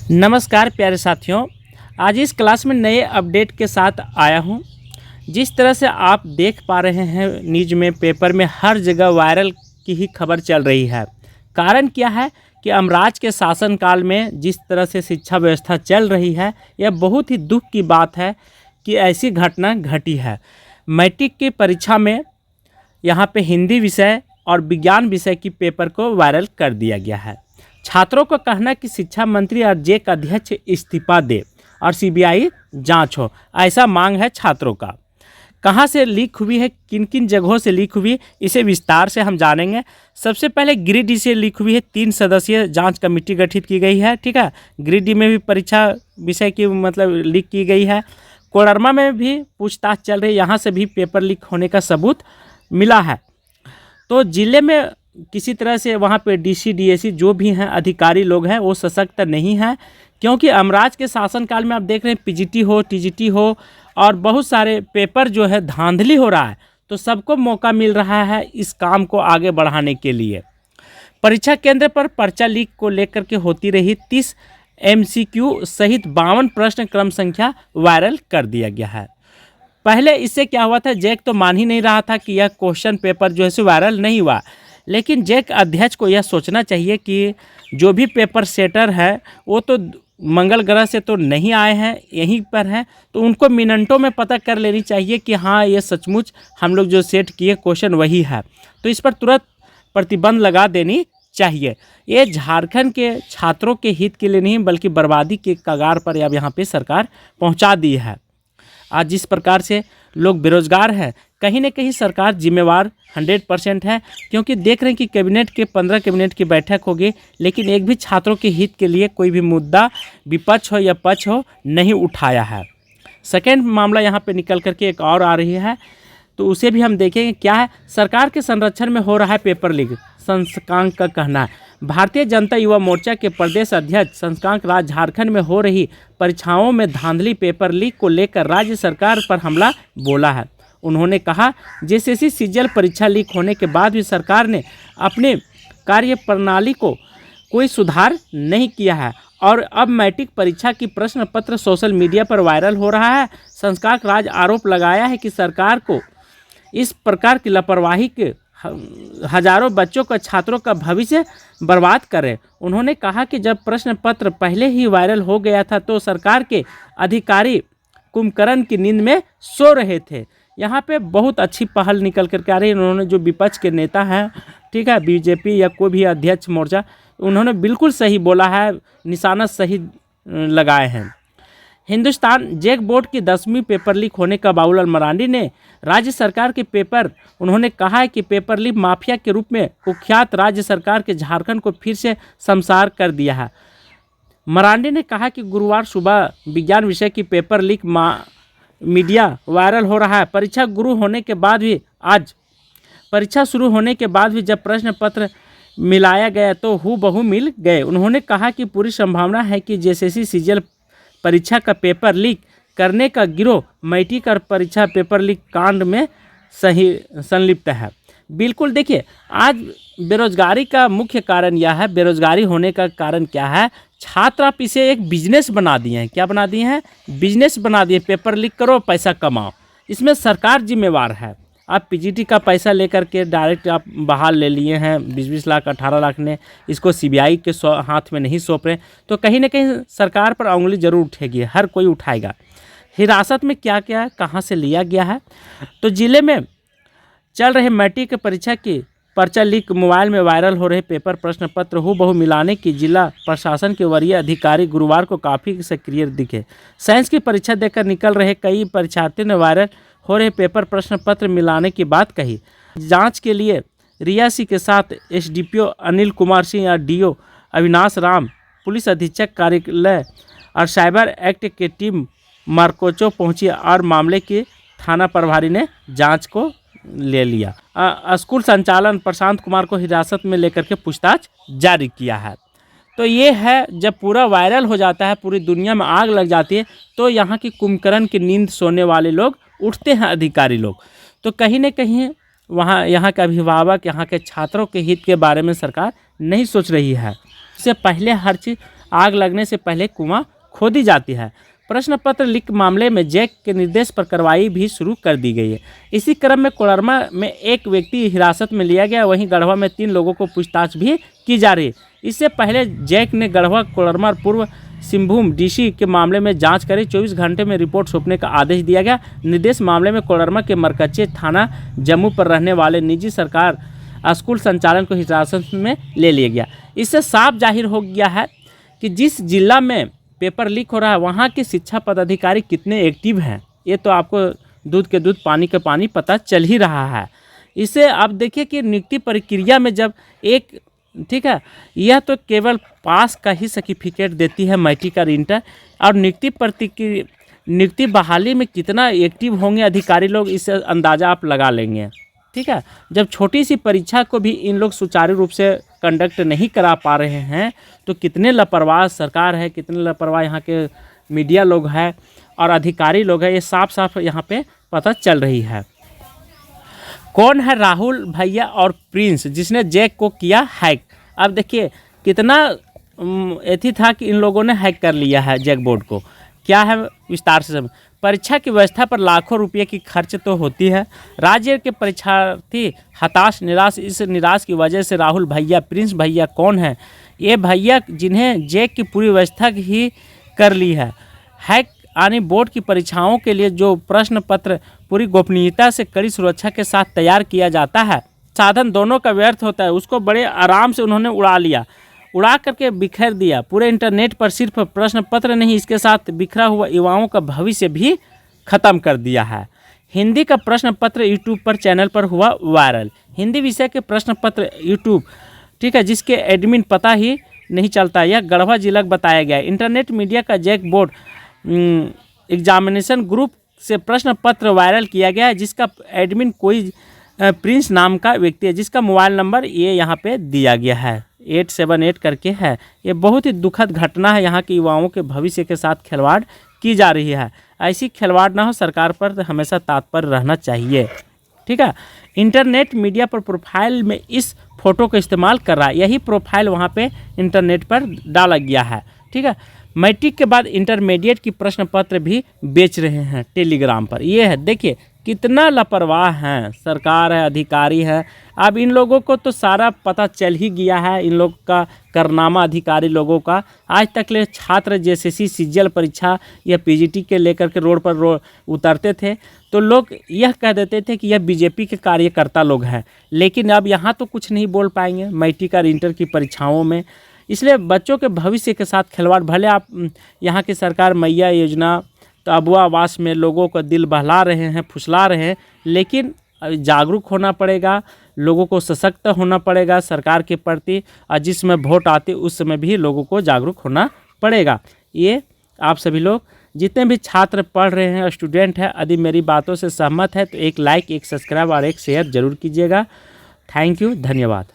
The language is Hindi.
नमस्कार प्यारे साथियों, आज इस क्लास में नए अपडेट के साथ आया हूं। जिस तरह से आप देख पा रहे हैं न्यूज़ में, पेपर में हर जगह वायरल की ही खबर चल रही है। कारण क्या है कि अमराज के शासनकाल में जिस तरह से शिक्षा व्यवस्था चल रही है, यह बहुत ही दुख की बात है कि ऐसी घटना घटी है। मैट्रिक की परीक्षा में यहाँ पे हिंदी विषय और विज्ञान विषय की पेपर को वायरल कर दिया गया है। छात्रों का कहना है कि शिक्षा मंत्री और जेक अध्यक्ष इस्तीफा दे और सीबीआई जांच हो, ऐसा मांग है छात्रों का। कहां से लीक हुई है, किन किन जगहों से लीक हुई, इसे विस्तार से हम जानेंगे। सबसे पहले गिरिडीह से लीक हुई है। 3 सदस्यीय जांच कमेटी गठित की गई है। ठीक है, गिरिडीह में भी परीक्षा विषय की लीक की गई है। कोडरमा में भी पूछताछ चल रही है, यहाँ से भी पेपर लीक होने का सबूत मिला है। तो जिले में किसी तरह से वहाँ पे डीसी डीएसी जो भी हैं अधिकारी लोग हैं वो सशक्त नहीं हैं, क्योंकि अमराज के शासनकाल में आप देख रहे हैं पीजीटी हो, टीजीटी हो और बहुत सारे पेपर जो है धांधली हो रहा है। तो सबको मौका मिल रहा है इस काम को आगे बढ़ाने के लिए। परीक्षा केंद्र पर पर्चा लीक को लेकर के होती रही 30 MCQ सहित 52 प्रश्न क्रम संख्या वायरल कर दिया गया है। पहले इससे क्या हुआ था, जेक तो मान ही नहीं रहा था कि यह क्वेश्चन पेपर जो है सो वायरल नहीं हुआ। लेकिन जेक अध्यक्ष को यह सोचना चाहिए कि जो भी पेपर सेटर है वो तो मंगल ग्रह से तो नहीं आए हैं, यहीं पर हैं। तो उनको मिनटों में पता कर लेनी चाहिए कि हाँ ये सचमुच हम लोग जो सेट किए क्वेश्चन वही है। तो इस पर तुरंत प्रतिबंध लगा देनी चाहिए। ये झारखंड के छात्रों के हित के लिए नहीं बल्कि बर्बादी के कगार पर अब यहाँ पे सरकार पहुँचा दी है। आज जिस प्रकार से लोग बेरोजगार हैं, कहीं ना कहीं सरकार जिम्मेवार 100% है, क्योंकि देख रहे हैं कि कैबिनेट के 15 कैबिनेट की बैठक होगी, लेकिन एक भी छात्रों के हित के लिए कोई भी मुद्दा विपक्ष हो या पक्ष हो नहीं उठाया है। सेकेंड मामला यहाँ पे निकल करके एक और आ रही है, तो उसे भी हम देखेंगे क्या है। सरकार के संरक्षण में हो रहा है पेपर लीक, संस्कांक का कहना है। भारतीय जनता युवा मोर्चा के प्रदेश अध्यक्ष संस्कांक राज झारखंड में हो रही परीक्षाओं में धांधली पेपर लीक को लेकर राज्य सरकार पर हमला बोला है। उन्होंने कहा, जेसीसी सीजीएल परीक्षा लीक होने के बाद भी सरकार ने अपने कार्य प्रणाली को कोई सुधार नहीं किया है और अब मैट्रिक परीक्षा की प्रश्न पत्र सोशल मीडिया पर वायरल हो रहा है। संस्कांक राज आरोप लगाया है कि सरकार को इस प्रकार की लापरवाही के हजारों बच्चों का, छात्रों का भविष्य बर्बाद करे। उन्होंने कहा कि जब प्रश्न पत्र पहले ही वायरल हो गया था तो सरकार के अधिकारी कुंभकर्ण की नींद में सो रहे थे। यहाँ पे बहुत अच्छी पहल निकल करके आ रही है। उन्होंने जो विपक्ष के नेता हैं, ठीक है, बीजेपी या कोई भी अध्यक्ष मोर्चा, उन्होंने बिल्कुल सही बोला है, निशाना सही लगाए हैं। हिंदुस्तान जेक बोर्ड की 10वीं पेपर लीक होने का बाबूलाल मरांडी ने राज्य सरकार के पेपर, उन्होंने कहा है कि पेपर लीक माफिया के रूप में कुख्यात राज्य सरकार के झारखंड को फिर से शमशार कर दिया है। मरांडी ने कहा कि गुरुवार सुबह विज्ञान विषय की पेपर लीक मीडिया वायरल हो रहा है। परीक्षा शुरू होने के बाद भी जब प्रश्न पत्र मिलाया गया तो हूबहू मिल गए। उन्होंने कहा कि पूरी संभावना है कि जेसीसी सीजीएल परीक्षा का पेपर लीक करने का गिरोह मैट्रिक और परीक्षा पेपर लीक कांड में सही संलिप्त है। बिल्कुल, देखिए आज बेरोजगारी का मुख्य कारण यह है। बेरोजगारी होने का कारण क्या है, छात्र आप इसे एक बिजनेस बना दिए हैं। क्या बना दिए हैं? बिजनेस बना दिए। पेपर लीक करो, पैसा कमाओ। इसमें सरकार जिम्मेवार है। आप पीजीटी का पैसा लेकर के डायरेक्ट आप बहाल ले लिए हैं, 20-20 लाख 18 लाख ने, इसको सीबीआई के हाथ में नहीं सौंप रहे, तो कहीं ना कहीं सरकार पर उंगली जरूर उठेगी, हर कोई उठाएगा। हिरासत में क्या क्या है, कहाँ से लिया गया है, तो जिले में चल रहे मैट्रिक परीक्षा की पर्चा लीक, मोबाइल में वायरल हो रहे पेपर प्रश्न पत्र हूबहू मिलाने की जिला प्रशासन के वरीय अधिकारी गुरुवार को काफ़ी सक्रिय दिखे। साइंस की परीक्षा देकर निकल रहे कई परीक्षार्थियों ने वायरल हो रहे पेपर प्रश्न पत्र मिलाने की बात कही। जांच के लिए रियासी के साथ एसडीपीओ अनिल कुमार सिंह और डीओ अविनाश राम, पुलिस अधीक्षक कार्यालय और साइबर एक्ट की टीम मार्कोचो पहुंची और मामले के थाना प्रभारी ने जांच को ले लिया। स्कूल संचालन प्रशांत कुमार को हिरासत में लेकर के पूछताछ जारी किया है। तो ये है, जब पूरा वायरल हो जाता है, पूरी दुनिया में आग लग जाती है, तो यहाँ की कुंभकर्ण की नींद सोने वाले लोग उठते हैं, अधिकारी लोग। तो कहीं ना कहीं यहाँ के अभिभावक, यहाँ के छात्रों के हित के बारे में सरकार नहीं सोच रही है। इससे पहले हर चीज़ आग लगने से पहले कुआं खोदी जाती है। प्रश्न पत्र लीक मामले में जैक के निर्देश पर कार्रवाई भी शुरू कर दी गई है। इसी क्रम में कोडरमा में एक व्यक्ति हिरासत में लिया गया, वहीं गढ़वा में 3 लोगों को पूछताछ भी की जा रही है। इससे पहले जैक ने गढ़वा, कोडरमा और पूर्व सिंहभूम डीसी के मामले में जांच करी। 24 घंटे में रिपोर्ट सौंपने का आदेश दिया गया। निर्देश मामले में कोडरमा के मरकच्चे थाना जम्मू पर रहने वाले निजी सरकार स्कूल संचालन को हिरासत में ले लिया गया। इससे साफ जाहिर हो गया है कि जिस जिला में पेपर लीक हो रहा है वहाँ के शिक्षा पदाधिकारी कितने एक्टिव हैं। ये तो आपको दूध के दूध पानी के पानी पता चल ही रहा है। इसे आप देखिए कि नियुक्ति प्रक्रिया में जब एक, ठीक है, यह तो केवल पास का ही सर्टिफिकेट देती है मैट्रिक और इंटर, और नियुक्ति बहाली में कितना एक्टिव होंगे अधिकारी लोग, इससे अंदाज़ा आप लगा लेंगे। ठीक है, जब छोटी सी परीक्षा को भी इन लोग सुचारू रूप से कंडक्ट नहीं करा पा रहे हैं तो कितने लापरवाह सरकार है, कितने लापरवाह यहाँ के मीडिया लोग हैं और अधिकारी लोग हैं, ये साफ साफ यहाँ पे पता चल रही है। कौन है राहुल भैया और प्रिंस जिसने जैक को किया हैक? अब देखिए कितना एथी था कि इन लोगों ने हैक कर लिया है जैक बोर्ड को। क्या है विस्तार से समझ। परीक्षा की व्यवस्था पर लाखों रुपये की खर्च तो होती है। राज्य के परीक्षार्थी हताश निराश, इस निराश की वजह से राहुल भैया, प्रिंस भैया कौन है? ये भैया जिन्हें जैक की पूरी व्यवस्था ही कर ली है। हैक यानी बोर्ड की परीक्षाओं के लिए जो प्रश्न पत्र पूरी गोपनीयता से कड़ी सुरक्षा के साथ तैयार किया जाता है, साधन दोनों का व्यर्थ होता है, उसको बड़े आराम से उन्होंने उड़ा लिया, उड़ा करके बिखेर दिया। पूरे इंटरनेट पर सिर्फ प्रश्न पत्र नहीं, इसके साथ बिखरा हुआ युवाओं का भविष्य भी खत्म कर दिया है। हिंदी का प्रश्न पत्र यूट्यूब पर चैनल पर हुआ वायरल। हिंदी विषय के प्रश्न पत्र यूट्यूब, ठीक है, जिसके एडमिन पता ही नहीं चलता, यह गढ़वा जिला बताया गया। इंटरनेट मीडिया का जैक बोर्ड एग्जामिनेशन ग्रुप से प्रश्न पत्र वायरल किया गया है, जिसका एडमिन कोई प्रिंस नाम का व्यक्ति है, जिसका मोबाइल नंबर ये यहाँ पे दिया गया है 878 करके है। ये बहुत ही दुखद घटना है। यहाँ के युवाओं के भविष्य के साथ खिलवाड़ की जा रही है। ऐसी खिलवाड़ ना हो, सरकार पर हमेशा तत्पर रहना चाहिए। ठीक है, इंटरनेट मीडिया पर प्रोफाइल में इस फोटो का इस्तेमाल कर रहा है, यही प्रोफाइल वहाँ पे इंटरनेट पर डाला गया है। ठीक है, मैट्रिक के बाद इंटरमीडिएट की प्रश्न पत्र भी बेच रहे हैं टेलीग्राम पर। ये है, देखिए कितना लापरवाह हैं, सरकार है, अधिकारी है। अब इन लोगों को तो सारा पता चल ही गया है, इन लोग का कारनामा अधिकारी लोगों का। आज तक ले छात्र जेएसएससी सीजीएल परीक्षा या पीजीटी के लेकर के रोड पर उतरते थे तो लोग यह कह देते थे कि यह बीजेपी के कार्यकर्ता लोग हैं, लेकिन अब यहाँ तो कुछ नहीं बोल पाएंगे मैट्रिक और इंटर की परीक्षाओं में। इसलिए बच्चों के भविष्य के साथ खिलवाड़, भले आप यहाँ की सरकार मैया योजना तो अबुआ आवास में लोगों का दिल बहला रहे हैं, फुसला रहे हैं, लेकिन जागरूक होना पड़ेगा, लोगों को सशक्त होना पड़ेगा सरकार के प्रति, और जिस समय वोट आते उस समय भी लोगों को जागरूक होना पड़ेगा। ये आप सभी लोग जितने भी छात्र पढ़ रहे हैं, स्टूडेंट हैं, यदि मेरी बातों से सहमत है तो एक लाइक, एक सब्सक्राइब और एक शेयर जरूर कीजिएगा। थैंक यू, धन्यवाद।